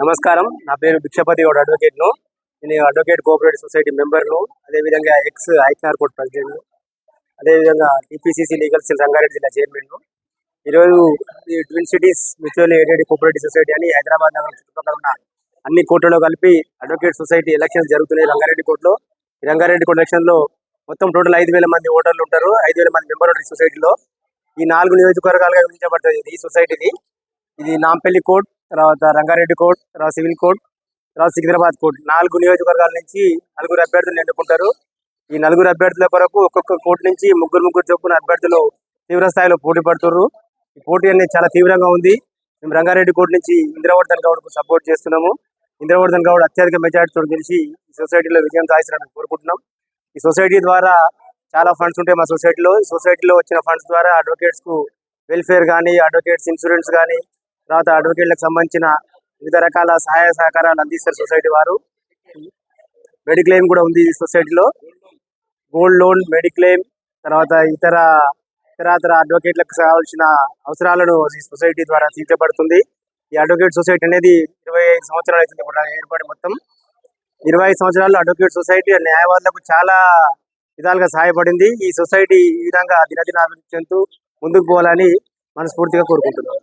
నమస్కారం. నా పేరు భిక్షపతి గౌడ్, అడ్వకేట్ను. నేను అడ్వకేట్ కోఆపరేటివ్ సొసైటీ మెంబర్ను, అదేవిధంగా ఎక్స్ ఐక్యఆర్ కోర్ట్ ప్రెసిడెంట్ను, అదేవిధంగా టీపీసీసీ లీగల్ సెల్ రంగారెడ్డి జిల్లా చైర్మన్ను. ఈరోజు ఈ twin cities mutual aided cooperative society అని హైదరాబాద్ నగరం చుట్టుపక్కల ఉన్న అన్ని కోర్టులో కలిపి అడ్వకేట్ సొసైటీ ఎలక్షన్స్ జరుగుతున్నాయి రంగారెడ్డి కోర్టులో. ఈ రంగారెడ్డి కోర్టు ఎలక్షన్లో మొత్తం టోటల్ 5,000 మంది ఓటర్లు ఉంటారు, 5,000 మంది మెంబర్ ఉంటారు ఈ సొసైటీలో. ఈ 4 నియోజకవర్గాలుగా విభజించబడుతుంది ఈ సొసైటీది. ఇది నాంపల్లి కోర్ట్, తర్వాత రంగారెడ్డి కోర్ట్, తర్వాత సివిల్ కోర్ట్, తర్వాత సికింద్రాబాద్ కోర్ట్. 4 నియోజకవర్గాల నుంచి 4 అభ్యర్థులు ఎన్నుకుంటారు. ఈ 4 అభ్యర్థుల కొరకు ఒక్కొక్క కోర్టు నుంచి ముగ్గురు చొప్పున అభ్యర్థులు తీవ్ర స్థాయిలో పోటీ పడుతున్నారు. ఈ పోటీ అనేది చాలా తీవ్రంగా ఉంది. మేము రంగారెడ్డి కోర్టు నుంచి ఇంద్రవర్ధన్ గౌడ్కు సపోర్ట్ చేస్తున్నాము. ఇంద్రవర్ధన్ గౌడ్ అత్యధిక మెజార్టీతో గెలిచి ఈ సొసైటీలో విజయం సాధించాలని కోరుకుంటున్నాం. ఈ సొసైటీ ద్వారా చాలా ఫండ్స్ ఉంటాయి మా సొసైటీలో. ఈ సొసైటీలో వచ్చిన ఫండ్స్ ద్వారా అడ్వకేట్స్కు వెల్ఫేర్ కానీ, అడ్వకేట్స్ ఇన్సూరెన్స్ కానీ, తర్వాత అడ్వకేట్లకు సంబంధించిన వివిధ రకాల సహాయ సహకారాలు అందిస్తారు సొసైటీ వారు. మెడిక్లెయిమ్ కూడా ఉంది ఈ సొసైటీలో. గోల్డ్ లోన్, మెడిక్లెయిమ్, తర్వాత ఇతర అడ్వకేట్లకు కావాల్సిన అవసరాలను ఈ సొసైటీ ద్వారా తీర్చబడుతుంది. ఈ అడ్వకేట్ సొసైటీ అనేది 25 సంవత్సరాలు అవుతుంది ఏర్పడి. మొత్తం 25 సంవత్సరాల్లో అడ్వకేట్ సొసైటీ న్యాయవాదులకు చాలా విధాలుగా సహాయపడింది. ఈ సొసైటీ ఈ విధంగా దినదిన అభివృద్ధి చెందుతూ ముందుకు పోవాలని మనస్ఫూర్తిగా కోరుకుంటున్నాను.